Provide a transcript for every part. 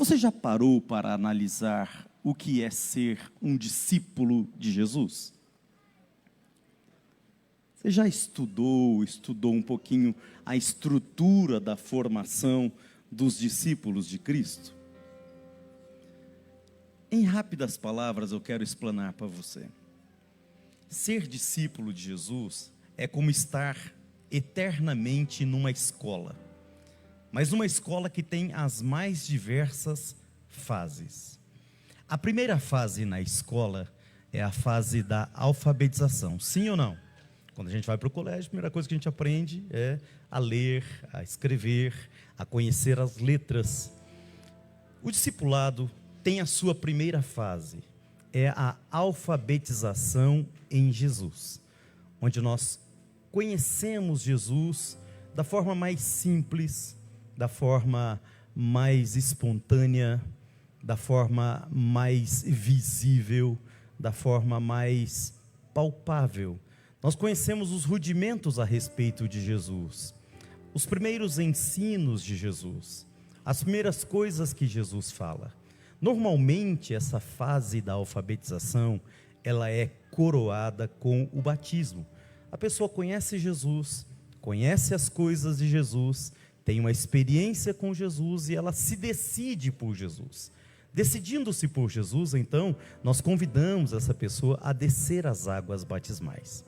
Você já parou para analisar o que é ser um discípulo de Jesus? Você já estudou um pouquinho a estrutura da formação dos discípulos de Cristo? Em rápidas palavras, eu quero explanar para você. Ser discípulo de Jesus é como estar eternamente numa escola, mas uma escola que tem as mais diversas fases. A primeira fase na escola é a fase da alfabetização, sim ou não? Quando a gente vai para o colégio, a primeira coisa que a gente aprende é a ler, a escrever, a conhecer as letras. O discipulado tem a sua primeira fase, é a alfabetização em Jesus, onde nós conhecemos Jesus da forma mais simples, da forma mais espontânea, da forma mais visível, da forma mais palpável. Nós conhecemos os rudimentos a respeito de Jesus, os primeiros ensinos de Jesus, as primeiras coisas que Jesus fala. Normalmente, essa fase da alfabetização, ela é coroada com o batismo. A pessoa conhece Jesus, conhece as coisas de Jesus, tem uma experiência com Jesus e ela se decide por Jesus. Decidindo-se por Jesus, então, nós convidamos essa pessoa a descer as águas batismais.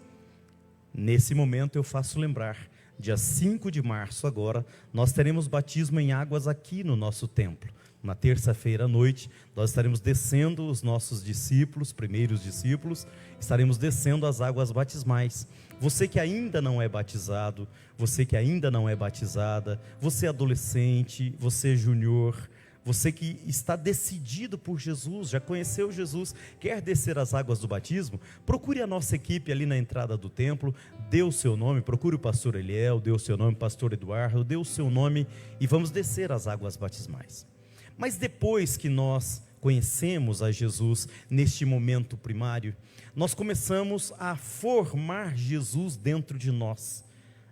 Nesse momento eu faço lembrar, dia 5 de março agora, nós teremos batismo em águas aqui no nosso templo. Na terça-feira à noite, nós estaremos descendo os nossos discípulos, primeiros discípulos, estaremos descendo as águas batismais. Você que ainda não é batizado, você que ainda não é batizada, você adolescente, você júnior, você que está decidido por Jesus, já conheceu Jesus, quer descer as águas do batismo, procure a nossa equipe ali na entrada do templo, dê o seu nome, procure o pastor Eliel, dê o seu nome, pastor Eduardo, dê o seu nome e vamos descer as águas batismais. Mas depois que nós conhecemos a Jesus neste momento primário, nós começamos a formar Jesus dentro de nós,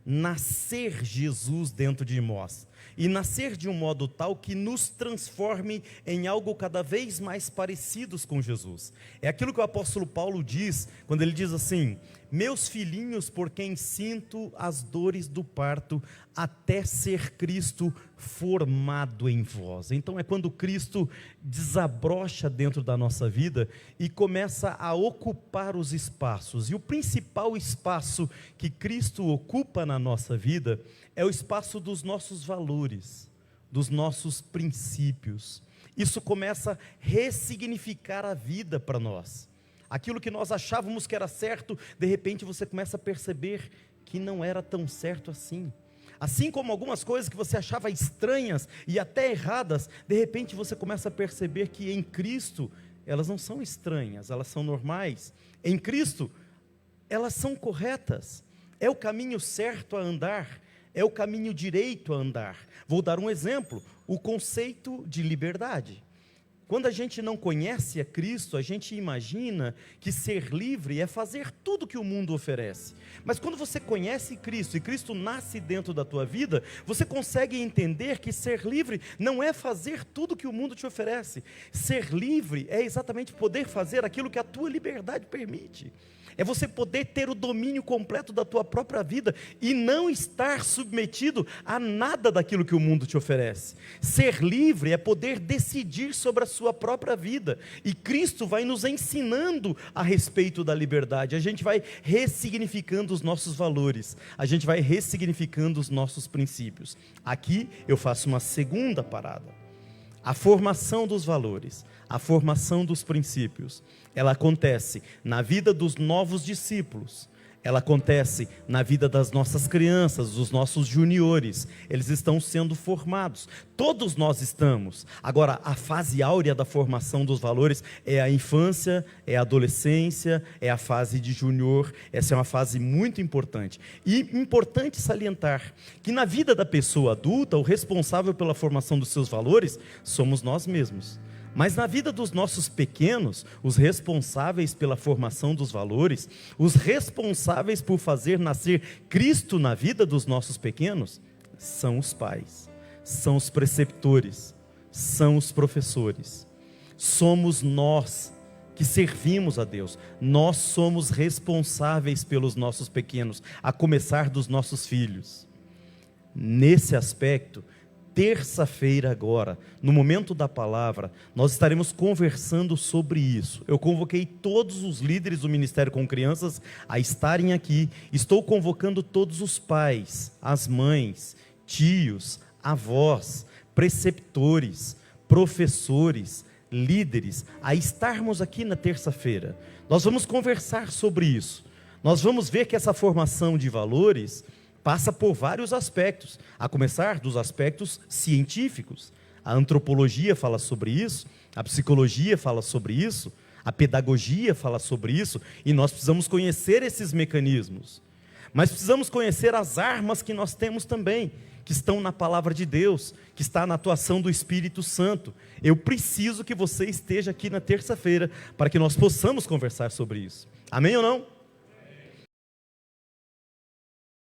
nascer Jesus dentro de nós, e nascer de um modo tal que nos transforme em algo cada vez mais parecidos com Jesus. É aquilo que o apóstolo Paulo diz, quando ele diz assim: meus filhinhos, por quem sinto as dores do parto, até ser Cristo formado em vós. Então é quando Cristo desabrocha dentro da nossa vida e começa a ocupar os espaços, e o principal espaço que Cristo ocupa na nossa vida é o espaço dos nossos valores, dos nossos princípios. Isso começa a ressignificar a vida para nós. Aquilo que nós achávamos que era certo, de repente você começa a perceber que não era tão certo assim. Assim como algumas coisas que você achava estranhas e até erradas, de repente você começa a perceber que em Cristo elas não são estranhas, elas são normais. Em Cristo elas são corretas, é o caminho certo a andar, é o caminho direito a andar. Vou dar um exemplo, o conceito de liberdade. Quando a gente não conhece a Cristo, a gente imagina que ser livre é fazer tudo que o mundo oferece. Mas quando você conhece Cristo e Cristo nasce dentro da tua vida, você consegue entender que ser livre não é fazer tudo que o mundo te oferece. Ser livre é exatamente poder fazer aquilo que a tua liberdade permite. É você poder ter o domínio completo da tua própria vida e não estar submetido a nada daquilo que o mundo te oferece. Ser livre é poder decidir sobre a sua própria vida, e Cristo vai nos ensinando a respeito da liberdade. A gente vai ressignificando os nossos valores, a gente vai ressignificando os nossos princípios. Aqui eu faço uma segunda parada. A formação dos valores, a formação dos princípios, ela acontece na vida dos novos discípulos, ela acontece na vida das nossas crianças, dos nossos juniores. Eles estão sendo formados, todos nós estamos. Agora, a fase áurea da formação dos valores é a infância, é a adolescência, é a fase de junior. Essa é uma fase muito importante. E importante salientar que na vida da pessoa adulta, o responsável pela formação dos seus valores somos nós mesmos. Mas na vida dos nossos pequenos, os responsáveis pela formação dos valores, os responsáveis por fazer nascer Cristo na vida dos nossos pequenos, são os pais, são os preceptores, são os professores. Somos nós que servimos a Deus. Nós somos responsáveis pelos nossos pequenos, a começar dos nossos filhos. Nesse aspecto, terça-feira agora, no momento da palavra, nós estaremos conversando sobre isso. Eu convoquei todos os líderes do Ministério com Crianças a estarem aqui. Estou convocando todos os pais, as mães, tios, avós, preceptores, professores, líderes, a estarmos aqui na terça-feira. Nós vamos conversar sobre isso. Nós vamos ver que essa formação de valores passa por vários aspectos, a começar dos aspectos científicos. A antropologia fala sobre isso, a psicologia fala sobre isso, a pedagogia fala sobre isso, e nós precisamos conhecer esses mecanismos. Mas precisamos conhecer as armas que nós temos também, que estão na palavra de Deus, que está na atuação do Espírito Santo. Eu preciso que você esteja aqui na terça-feira, para que nós possamos conversar sobre isso. Amém ou não?